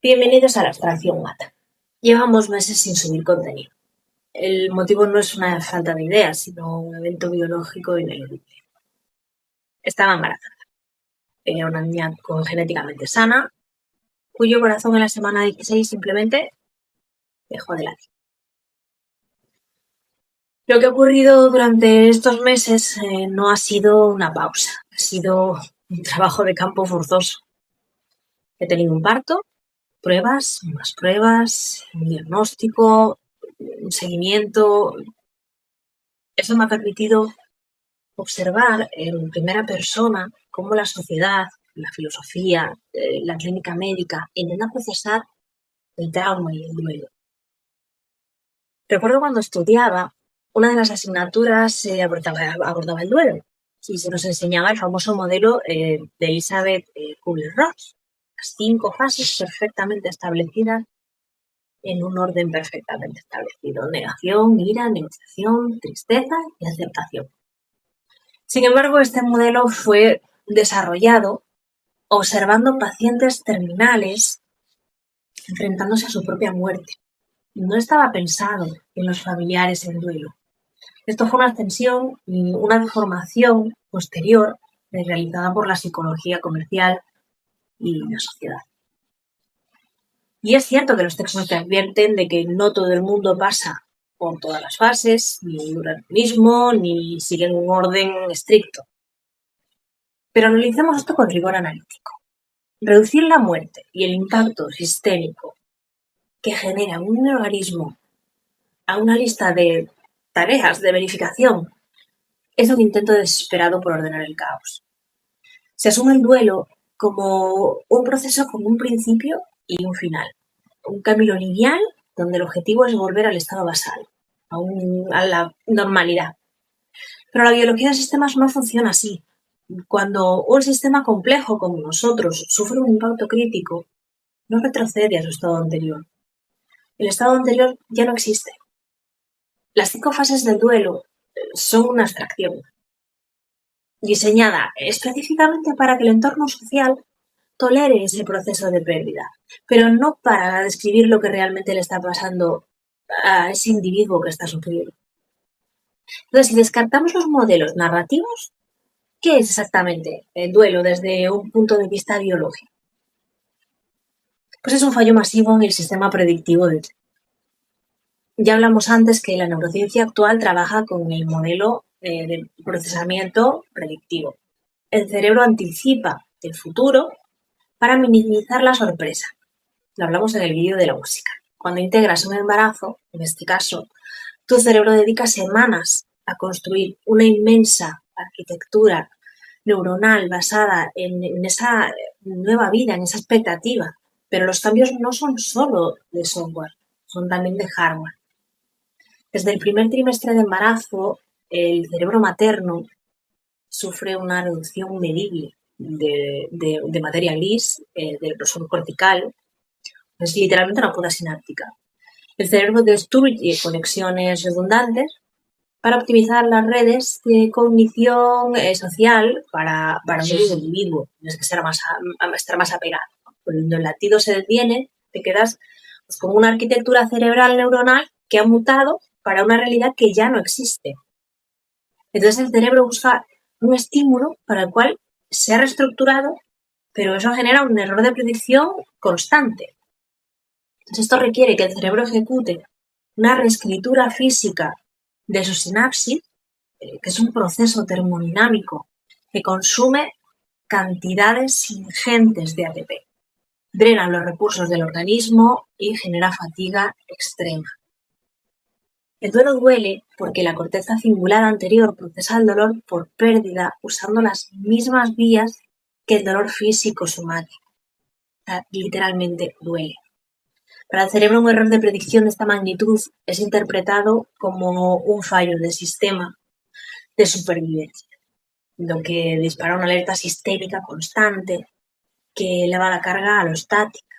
Bienvenidos a la Abstracción Mata. Llevamos meses sin subir contenido. El motivo no es una falta de ideas, sino un evento biológico ineludible. Estaba embarazada. Era una niña genéticamente sana, cuyo corazón en la semana 16 simplemente dejó de latir. Lo que ha ocurrido durante estos meses no ha sido una pausa, ha sido un trabajo de campo forzoso. He tenido un parto, pruebas, más pruebas, un diagnóstico, un seguimiento. Eso me ha permitido observar en primera persona cómo la sociedad, la filosofía, la clínica médica intentan procesar el trauma y el duelo. Recuerdo cuando estudiaba, una de las asignaturas abordaba el duelo y se nos enseñaba el famoso modelo de Elizabeth Kubler-Ross, las 5 fases perfectamente establecidas en un orden perfectamente establecido: negación, ira, negociación, tristeza y aceptación. Sin embargo, este modelo fue desarrollado observando pacientes terminales enfrentándose a su propia muerte. No estaba pensado en los familiares en duelo. Esto fue una extensión y una deformación posterior realizada por la psicología comercial y la sociedad. Y es cierto que los textos te advierten de que no todo el mundo pasa por todas las fases, ni dura lo mismo, ni siguen un orden estricto. Pero analicemos esto con rigor analítico. Reducir la muerte y el impacto sistémico que genera un organismo a una lista de tareas de verificación es un intento desesperado por ordenar el caos. Se asume el duelo como un proceso con un principio y un final, un camino lineal donde el objetivo es volver al estado basal, a la normalidad. Pero la biología de sistemas no funciona así. Cuando un sistema complejo como nosotros sufre un impacto crítico, no retrocede a su estado anterior. El estado anterior ya no existe. Las 5 fases del duelo son una abstracción, diseñada específicamente para que el entorno social tolere ese proceso de pérdida, pero no para describir lo que realmente le está pasando a ese individuo que está sufriendo. Entonces, si descartamos los modelos narrativos, ¿qué es exactamente el duelo desde un punto de vista biológico? Pues es un fallo masivo en el sistema predictivo del cerebro. Ya hablamos antes que la neurociencia actual trabaja con el modelo de procesamiento predictivo. El cerebro anticipa el futuro para minimizar la sorpresa. Lo hablamos en el vídeo de la música. Cuando integras un embarazo, en este caso, tu cerebro dedica semanas a construir una inmensa arquitectura neuronal basada en esa nueva vida, en esa expectativa. Pero los cambios no son solo de software, son también de hardware. Desde el primer trimestre de embarazo, el cerebro materno sufre una reducción medible de materia gris, del grosor cortical. Es literalmente una poda sináptica. El cerebro destruye conexiones redundantes para optimizar las redes de cognición social para un individuo. Tienes que estar más apegado. Cuando el latido se detiene, te quedas pues, con una arquitectura cerebral neuronal que ha mutado para una realidad que ya no existe. Entonces el cerebro busca un estímulo para el cual se ha reestructurado, pero eso genera un error de predicción constante. Entonces esto requiere que el cerebro ejecute una reescritura física de su sinapsis, que es un proceso termodinámico que consume cantidades ingentes de ATP. Drena los recursos del organismo y genera fatiga extrema. El duelo duele porque la corteza cingulada anterior procesa el dolor por pérdida usando las mismas vías que el dolor físico somático. O sea, literalmente duele. Para el cerebro, un error de predicción de esta magnitud es interpretado como un fallo del sistema de supervivencia, lo que dispara una alerta sistémica constante que eleva la carga a lo estática.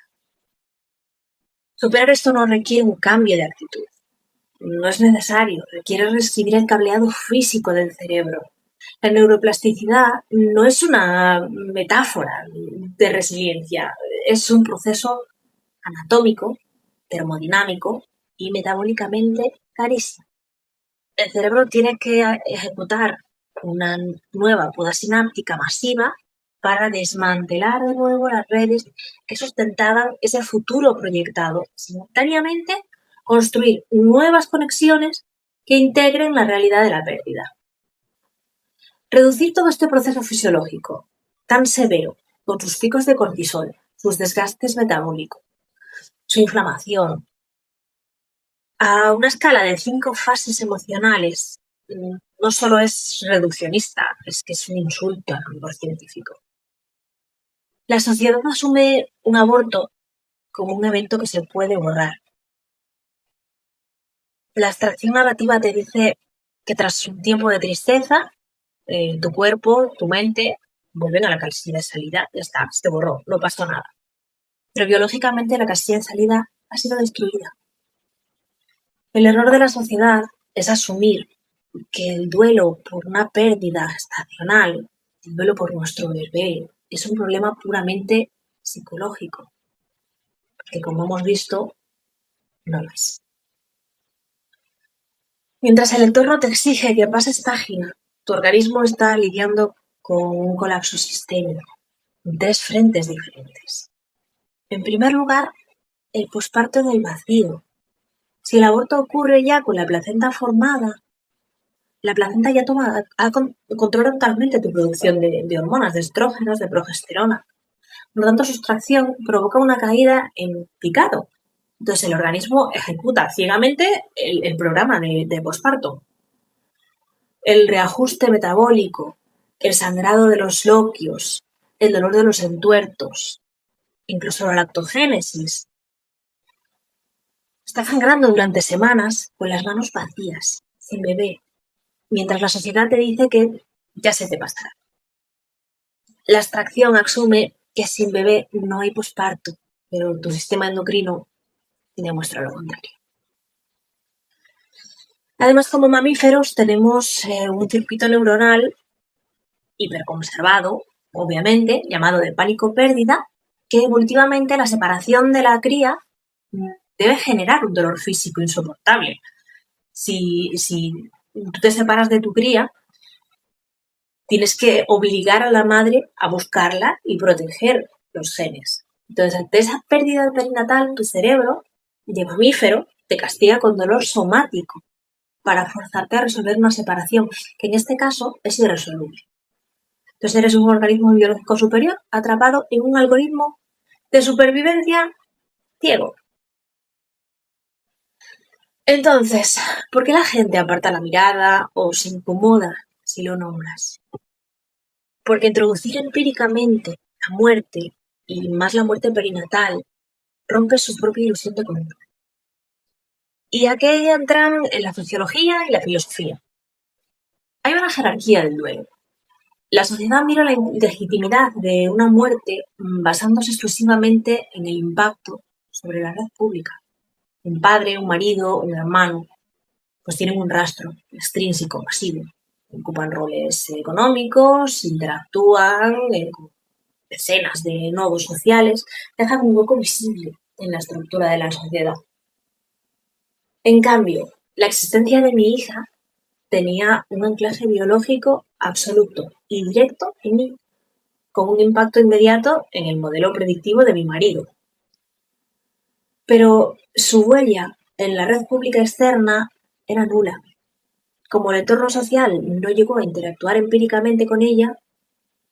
Superar esto no requiere un cambio de actitud. No es necesario, requiere reescribir el cableado físico del cerebro. La neuroplasticidad no es una metáfora de resiliencia, es un proceso anatómico, termodinámico y metabólicamente carísimo. El cerebro tiene que ejecutar una nueva poda sináptica masiva para desmantelar de nuevo las redes que sustentaban ese futuro proyectado, simultáneamente construir nuevas conexiones que integren la realidad de la pérdida. Reducir todo este proceso fisiológico tan severo, con sus picos de cortisol, sus desgastes metabólicos, su inflamación, a una escala de 5 fases emocionales, no solo es reduccionista, es que es un insulto al rigor científico. La sociedad asume un aborto como un evento que se puede borrar. La abstracción narrativa te dice que tras un tiempo de tristeza, tu cuerpo, tu mente, vuelven a la casilla de salida, ya está, se borró, no pasó nada. Pero biológicamente la casilla de salida ha sido destruida. El error de la sociedad es asumir que el duelo por una pérdida estacional, el duelo por nuestro bebé, es un problema puramente psicológico, que como hemos visto, no lo es. Mientras el entorno te exige que pases página, tu organismo está lidiando con un colapso sistémico en 3 frentes diferentes. En primer lugar, el posparto del vacío. Si el aborto ocurre ya con la placenta formada, la placenta ya controla totalmente tu producción de hormonas, de estrógenos, de progesterona. Por lo tanto, su extracción provoca una caída en picado. Entonces, el organismo ejecuta ciegamente el programa de posparto. El reajuste metabólico, el sangrado de los loquios, el dolor de los entuertos, incluso la lactogénesis. Está sangrando durante semanas con las manos vacías, sin bebé, mientras la sociedad te dice que ya se te pasará. La abstracción asume que sin bebé no hay posparto, pero tu sistema endocrino demuestra lo contrario. Además, como mamíferos tenemos un circuito neuronal hiperconservado, obviamente, llamado de pánico-pérdida, que evolutivamente la separación de la cría debe generar un dolor físico insoportable. Si tú te separas de tu cría, tienes que obligar a la madre a buscarla y proteger los genes. Entonces, ante esa pérdida perinatal, tu cerebro de mamífero te castiga con dolor somático para forzarte a resolver una separación, que en este caso es irresoluble. Entonces eres un organismo biológico superior atrapado en un algoritmo de supervivencia ciego. Entonces, ¿por qué la gente aparta la mirada o se incomoda si lo nombras? Porque introducir empíricamente la muerte, y más la muerte perinatal, rompe su propia ilusión de control. Y aquí entran en la sociología y la filosofía. Hay una jerarquía del duelo. La sociedad mira la legitimidad de una muerte basándose exclusivamente en el impacto sobre la red pública. Un padre, un marido, un hermano, pues tienen un rastro extrínseco, masivo. Ocupan roles económicos, interactúan con decenas de nodos sociales, dejan un hueco visible en la estructura de la sociedad. En cambio, la existencia de mi hija tenía un anclaje biológico absoluto y directo en mí, con un impacto inmediato en el modelo predictivo de mi marido. Pero su huella en la red pública externa era nula. Como el entorno social no llegó a interactuar empíricamente con ella,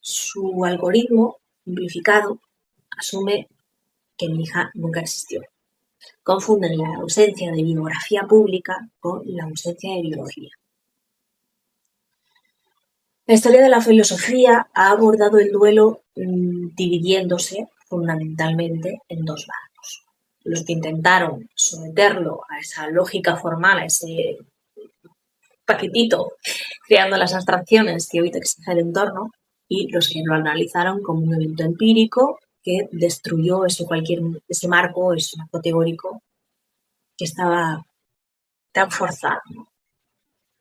su algoritmo simplificado asume que mi hija nunca existió. Confunden la ausencia de bibliografía pública con la ausencia de biología. La historia de la filosofía ha abordado el duelo dividiéndose fundamentalmente en 2 bandos. Los que intentaron someterlo a esa lógica formal, a ese paquetito, creando las abstracciones que hoy te exige el entorno, y los que lo analizaron como un evento empírico que destruyó ese marco teórico que estaba tan forzado.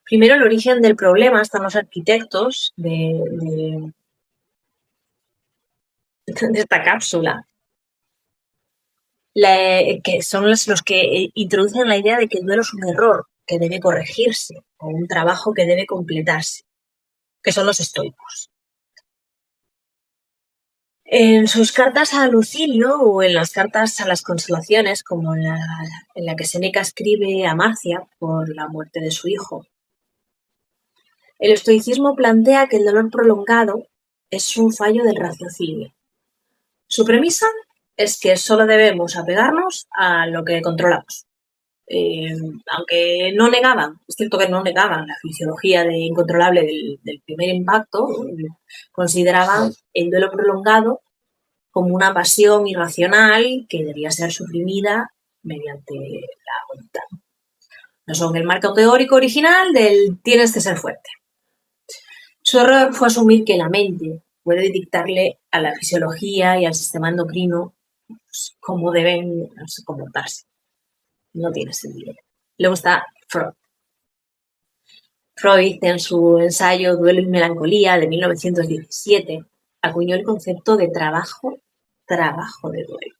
Primero, el origen del problema están los arquitectos de esta cápsula. que son los que introducen la idea de que el duelo es un error que debe corregirse o un trabajo que debe completarse, que son los estoicos. En sus cartas a Lucilio o en las cartas a las consolaciones, como en la que Séneca escribe a Marcia por la muerte de su hijo, el estoicismo plantea que el dolor prolongado es un fallo del raciocinio. Su premisa es que solo debemos apegarnos a lo que controlamos. Aunque no negaban, es cierto que no negaban la fisiología incontrolable del primer impacto, consideraban el duelo prolongado como una pasión irracional que debía ser suprimida mediante la voluntad. No son el marco teórico original del tienes que ser fuerte. Su error fue asumir que la mente puede dictarle a la fisiología y al sistema endocrino cómo deben comportarse. No tiene sentido. Luego está Freud. Freud, en su ensayo Duelo y Melancolía de 1917, acuñó el concepto de trabajo de duelo.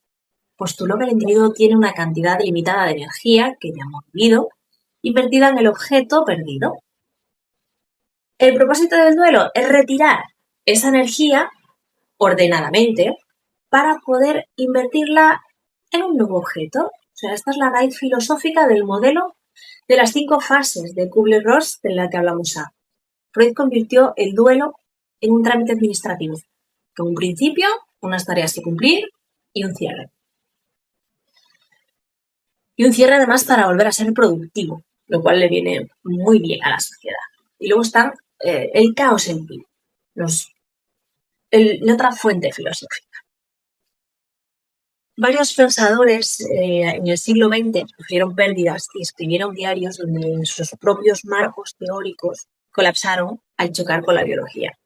Postuló que el individuo tiene una cantidad limitada de energía que llamó vivido, invertida en el objeto perdido. El propósito del duelo es retirar esa energía ordenadamente para poder invertirla en un nuevo objeto. O sea, esta es la raíz filosófica del modelo de las 5 fases de Kubler-Ross de la que hablamos antes. Freud convirtió el duelo en un trámite administrativo, con un principio, unas tareas que cumplir y un cierre. Y un cierre además para volver a ser productivo, lo cual le viene muy bien a la sociedad. Y luego está el caos en ti, otra fuente filosófica. Varios pensadores en el siglo XX sufrieron pérdidas y escribieron diarios donde sus propios marcos teóricos colapsaron al chocar con la biología.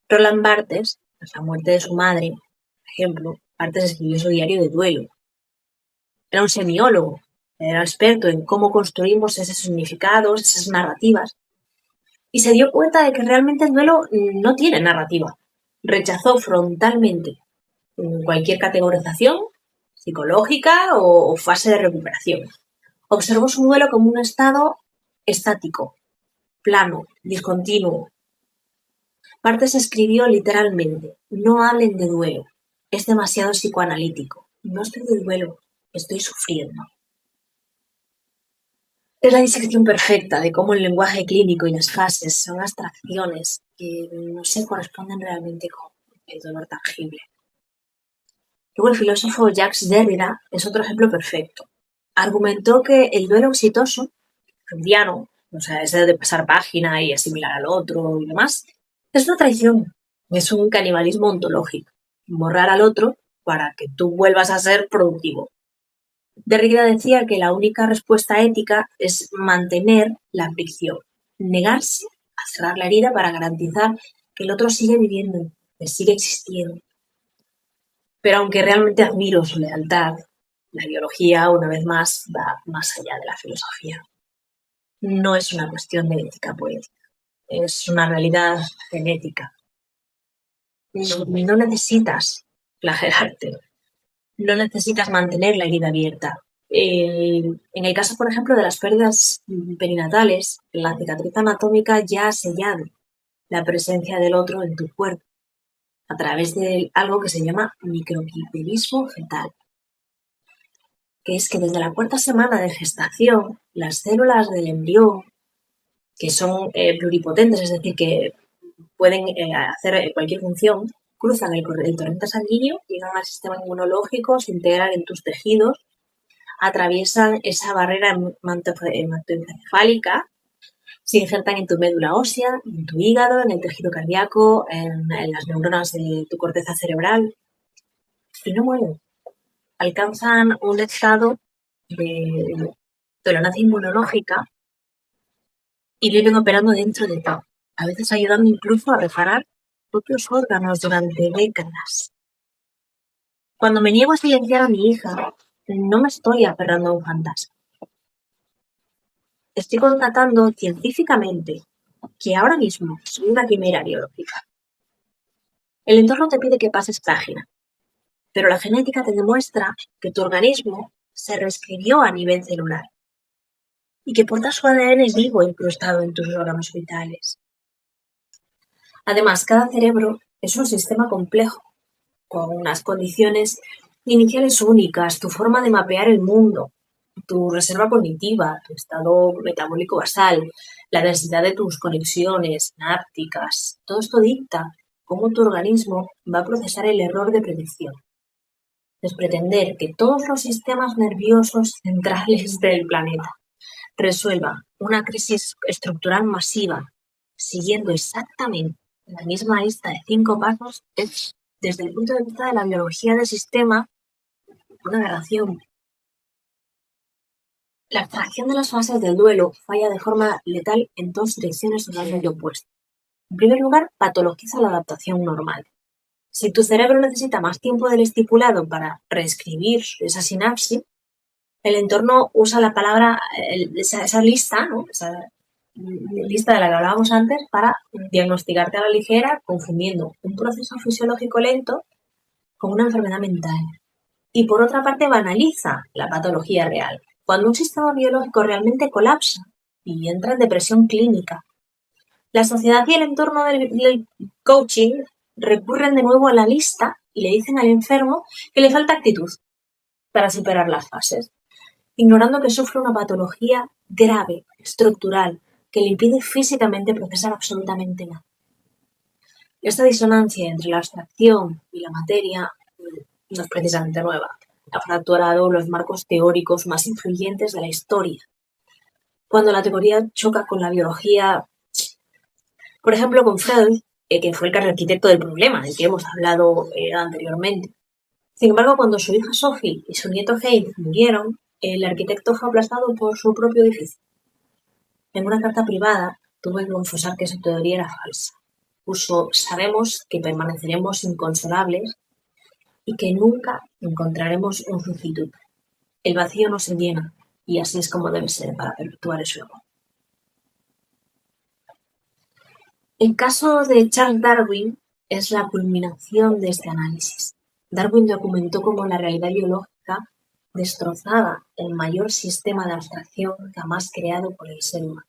Roland Barthes, tras la muerte de su madre, por ejemplo, Barthes escribió su diario de duelo. Era un semiólogo, era experto en cómo construimos esos significados, esas narrativas, y se dio cuenta de que realmente el duelo no tiene narrativa. Rechazó frontalmente cualquier categorización psicológica o fase de recuperación. Observó su duelo como un estado estático, plano, discontinuo. Barthes escribió literalmente: no hablen de duelo, es demasiado psicoanalítico. No estoy de duelo, estoy sufriendo. Es la disección perfecta de cómo el lenguaje clínico y las fases son abstracciones que no se corresponden realmente con el dolor tangible. Luego el filósofo Jacques Derrida es otro ejemplo perfecto. Argumentó que el duelo exitoso, freudiano, o sea, ese de pasar página y asimilar al otro y demás, es una traición, es un canibalismo ontológico, borrar al otro para que tú vuelvas a ser productivo. Derrida decía que la única respuesta ética es mantener la fricción, negarse a cerrar la herida para garantizar que el otro sigue viviendo, que sigue existiendo. Pero aunque realmente admiro su lealtad, la biología, una vez más, va más allá de la filosofía. No es una cuestión de ética poética, es una realidad genética. No necesitas flagelarte, no necesitas mantener la herida abierta. En el caso, por ejemplo, de las pérdidas perinatales, la cicatriz anatómica ya ha sellado la presencia del otro en tu cuerpo a través de algo que se llama microquiperismo fetal, que es que desde la 4ª semana de gestación, las células del embrión, que son pluripotentes, es decir, que pueden hacer cualquier función, cruzan el torrente sanguíneo, llegan al sistema inmunológico, se integran en tus tejidos, atraviesan esa barrera hematoencefálica, se injertan en tu médula ósea, en tu hígado, en el tejido cardíaco, en las neuronas de tu corteza cerebral, y no mueren. Alcanzan un estado de tolerancia inmunológica y viven operando dentro de ti, a veces ayudando incluso a reparar propios órganos durante décadas. Cuando me niego a silenciar a mi hija, no me estoy aferrando a un fantasma. Estoy constatando científicamente que ahora mismo soy una quimera biológica. El entorno te pide que pases página. pero la genética te demuestra que tu organismo se reescribió a nivel celular y que porta su ADN vivo incrustado en tus órganos vitales. Además, cada cerebro es un sistema complejo, con unas condiciones iniciales únicas, tu forma de mapear el mundo, tu reserva cognitiva, tu estado metabólico basal, la densidad de tus conexiones sinápticas. Todo esto dicta cómo tu organismo va a procesar el error de predicción. Es pretender que todos los sistemas nerviosos centrales del planeta resuelvan una crisis estructural masiva siguiendo exactamente la misma lista de 5 pasos es, desde el punto de vista de la biología del sistema, una aberración. La abstracción de las fases del duelo falla de forma letal en 2 direcciones totalmente opuestas. En primer lugar, patologiza la adaptación normal. Si tu cerebro necesita más tiempo del estipulado para reescribir esa sinapsis, el entorno usa la palabra, esa lista, ¿no? Esa lista de la que hablábamos antes, para diagnosticarte a la ligera, confundiendo un proceso fisiológico lento con una enfermedad mental. Y por otra parte, banaliza la patología real. Cuando un sistema biológico realmente colapsa y entra en depresión clínica, la sociedad y el entorno del coaching recurren de nuevo a la lista y le dicen al enfermo que le falta actitud para superar las fases, ignorando que sufre una patología grave, estructural, que le impide físicamente procesar absolutamente nada. Esta disonancia entre la abstracción y la materia no es precisamente nueva. Ha fracturado los marcos teóricos más influyentes de la historia. Cuando la teoría choca con la biología, por ejemplo con Freud, que fue el arquitecto del problema del que hemos hablado anteriormente. Sin embargo, cuando su hija Sophie y su nieto Heinz murieron, el arquitecto fue aplastado por su propio edificio. En una carta privada tuvo que confesar que su teoría era falsa. Puso: sabemos que permaneceremos inconsolables y que nunca encontraremos un sustituto. El vacío no se llena, y así es como debe ser para perpetuar el sueño. El caso de Charles Darwin es la culminación de este análisis. Darwin documentó cómo la realidad biológica destrozaba el mayor sistema de abstracción jamás creado por el ser humano,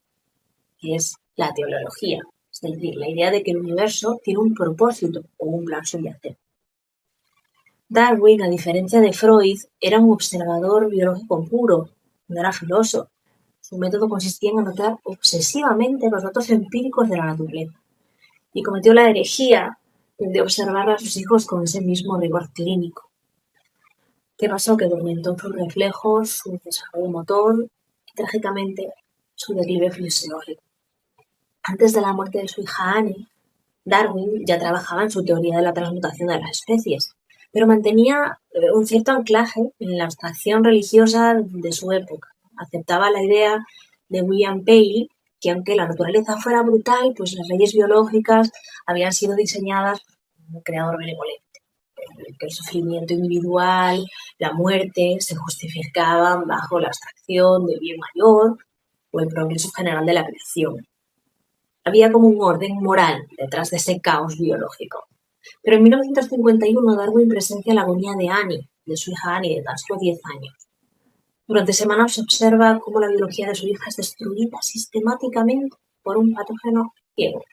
que es la teleología, es decir, la idea de que el universo tiene un propósito o un plan subyacente. Darwin, a diferencia de Freud, era un observador biológico puro, no era filósofo. Su método consistía en anotar obsesivamente los datos empíricos de la naturaleza y cometió la herejía de observar a sus hijos con ese mismo rigor clínico. ¿Qué pasó? Que documentó sus reflejos, su desarrollo motor y, trágicamente, su declive fisiológico. Antes de la muerte de su hija Annie, Darwin ya trabajaba en su teoría de la transmutación de las especies, pero mantenía un cierto anclaje en la abstracción religiosa de su época. Aceptaba la idea de William Paley que aunque la naturaleza fuera brutal, pues las leyes biológicas habían sido diseñadas por un creador benevolente. Que el sufrimiento individual, la muerte, se justificaban bajo la abstracción del bien mayor o el progreso general de la creación. Había como un orden moral detrás de ese caos biológico. Pero en 1951 Darwin presencia la agonía de Annie, de su hija Annie, de tan solo 10 años. Durante semanas se observa cómo la biología de su hija es destruida sistemáticamente por un patógeno ciego.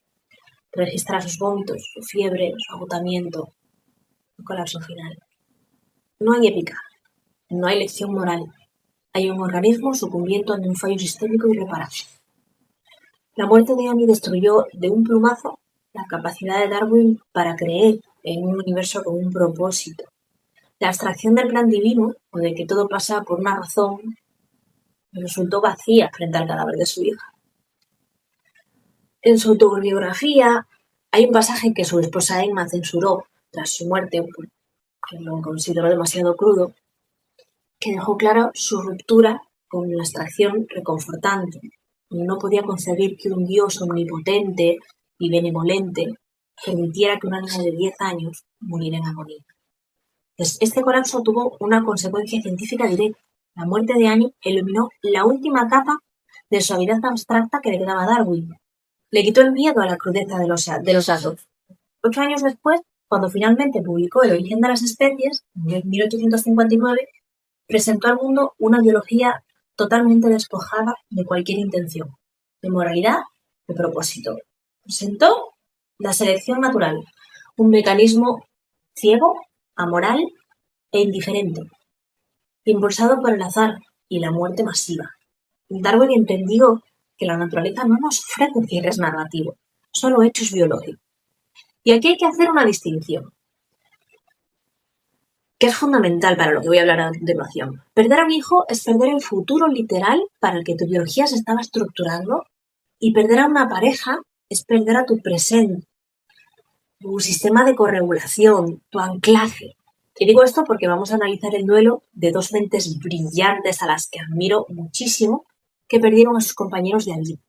Registra sus vómitos, su fiebre, su agotamiento, su colapso final. No hay épica, no hay lección moral. Hay un organismo sucumbiendo ante un fallo sistémico irreparable. La muerte de Annie destruyó de un plumazo la capacidad de Darwin para creer en un universo con un propósito. La abstracción del plan divino, o de que todo pasa por una razón, resultó vacía frente al cadáver de su hija. En su autobiografía hay un pasaje que su esposa Emma censuró tras su muerte, que lo consideró demasiado crudo, que dejó clara su ruptura con la abstracción reconfortante. No podía concebir que un Dios omnipotente y benevolente permitiera que una niña de 10 años muriera en agonía. Este colapso tuvo una consecuencia científica directa. La muerte de Annie eliminó la última capa de suavidad abstracta que le quedaba a Darwin. Le quitó el miedo a la crudeza de los datos. 8 años después, cuando finalmente publicó El origen de las especies, en 1859, presentó al mundo una biología totalmente despojada de cualquier intención, de moralidad, de propósito. Presentó la selección natural, un mecanismo ciego, amoral e indiferente, impulsado por el azar y la muerte masiva. Darwin entendió que la naturaleza no nos ofrece cierres narrativos, solo hechos biológicos. Y aquí hay que hacer una distinción, que es fundamental para lo que voy a hablar a continuación. Perder a un hijo es perder el futuro literal para el que tu biología se estaba estructurando, y perder a una pareja es perder a tu presente, tu sistema de corregulación, tu anclaje. Y digo esto porque vamos a analizar el duelo de dos mentes brillantes a las que admiro muchísimo, que perdieron a sus compañeros de vida.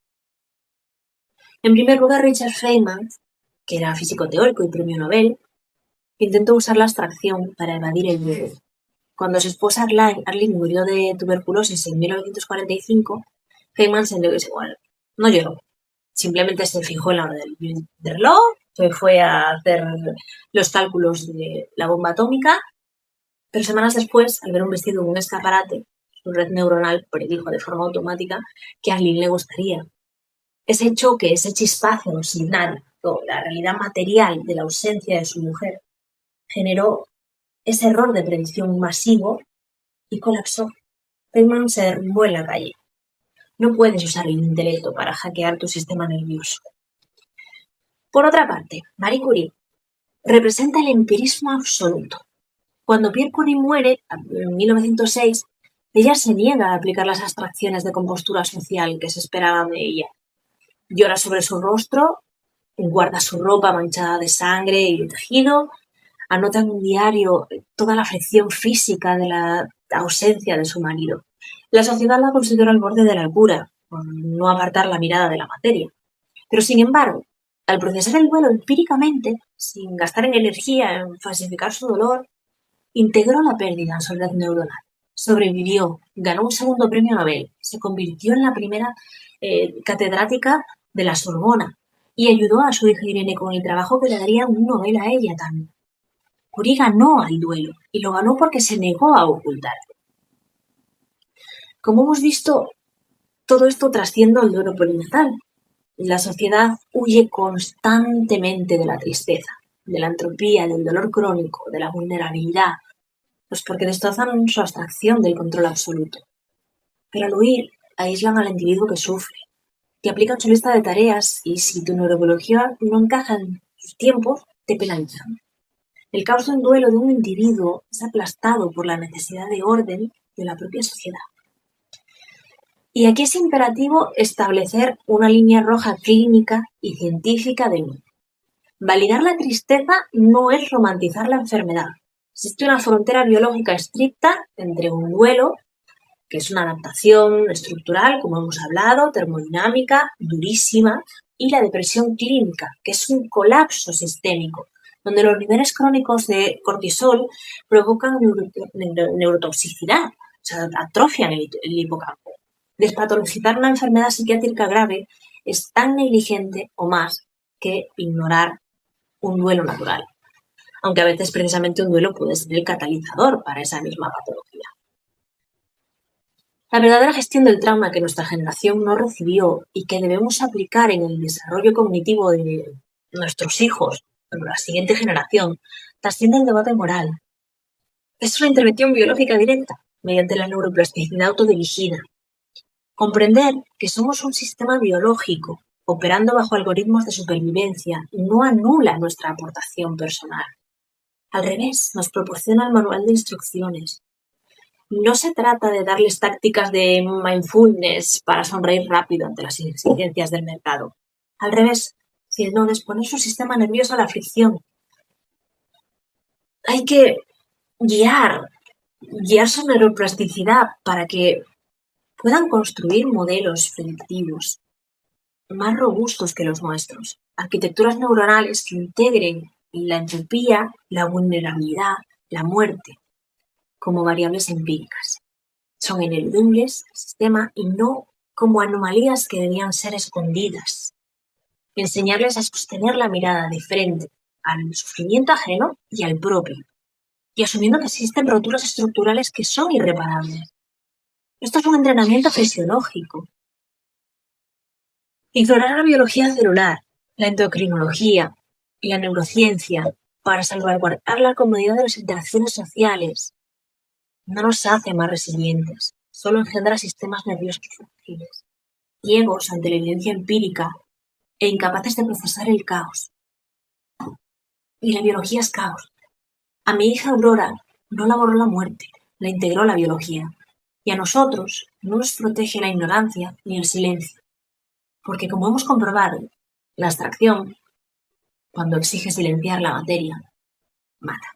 En primer lugar, Richard Feynman, que era físico teórico y premio Nobel, intentó usar la abstracción para evadir el duelo. Cuando su esposa Arlene murió de tuberculosis en 1945, Feynman se negó igual. No lloró. Simplemente se fijó en la hora del reloj, se fue a hacer los cálculos de la bomba atómica, pero semanas después, al ver un vestido en un escaparate, su red neuronal predijo de forma automática que a Arlene le gustaría. Ese choque, ese chispazo signal con la realidad material de la ausencia de su mujer generó ese error de predicción masivo y colapsó. Feynman se derrumbó en la calle. No puedes usar el intelecto para hackear tu sistema nervioso. Por otra parte, Marie Curie representa el empirismo absoluto. Cuando Pierre Curie muere, en 1906, ella se niega a aplicar las abstracciones de compostura social que se esperaban de ella. Llora sobre su rostro, guarda su ropa manchada de sangre y de tejido, anota en un diario toda la aflicción física de la ausencia de su marido. La sociedad la considera al borde de la locura, por no apartar la mirada de la materia. Pero, sin embargo, al procesar el duelo empíricamente, sin gastar en energía en falsificar su dolor, integró la pérdida en su red neuronal. Sobrevivió, ganó un segundo premio Nobel, se convirtió en la primera catedrática de la Sorbona y ayudó a su hija Irene con el trabajo que le daría un Nobel a ella también. Curie ganó al duelo y lo ganó porque se negó a ocultarlo. Como hemos visto, todo esto trasciende el duelo perinatal. La sociedad huye constantemente de la tristeza, de la entropía, del dolor crónico, de la vulnerabilidad, pues porque destrozan su abstracción del control absoluto. Pero al huir, aíslan al individuo que sufre, que aplican su lista de tareas y si tu neurobiología no encaja en sus tiempos, te penalizan. El caos de un duelo de un individuo es aplastado por la necesidad de orden de la propia sociedad. Y aquí es imperativo establecer una línea roja clínica y científica de mí. Validar la tristeza no es romantizar la enfermedad. Existe una frontera biológica estricta entre un duelo, que es una adaptación estructural, como hemos hablado, termodinámica, durísima, y la depresión clínica, que es un colapso sistémico, donde los niveles crónicos de cortisol provocan neurotoxicidad, o sea, atrofian el hipocampo. Despatologizar una enfermedad psiquiátrica grave es tan negligente o más que ignorar un duelo natural, aunque a veces precisamente un duelo puede ser el catalizador para esa misma patología. La verdadera gestión del trauma que nuestra generación no recibió y que debemos aplicar en el desarrollo cognitivo de nuestros hijos, pero la siguiente generación, trasciende el debate moral. Es una intervención biológica directa mediante la neuroplasticidad autodirigida. Comprender que somos un sistema biológico operando bajo algoritmos de supervivencia no anula nuestra aportación personal. Al revés, nos proporciona el manual de instrucciones. No se trata de darles tácticas de mindfulness para sonreír rápido ante las exigencias del mercado. Al revés, sino de exponer su sistema nervioso a la fricción. Hay que guiar su neuroplasticidad para que puedan construir modelos predictivos más robustos que los nuestros, arquitecturas neuronales que integren la entropía, la vulnerabilidad, la muerte como variables empíricas. Son ineludibles al sistema y no como anomalías que debían ser escondidas. Enseñarles a sostener la mirada de frente al sufrimiento ajeno y al propio, y asumiendo que existen roturas estructurales que son irreparables. Esto es un entrenamiento fisiológico. Ignorar la biología celular, la endocrinología y la neurociencia para salvaguardar la comodidad de las interacciones sociales no nos hace más resilientes, solo engendra sistemas nerviosos frágiles, ciegos ante la evidencia empírica e incapaces de procesar el caos. Y la biología es caos. A mi hija Aurora no la borró la muerte, la integró la biología. Y a nosotros no nos protege la ignorancia ni el silencio. Porque como hemos comprobado, la abstracción, cuando exige silenciar la materia, mata.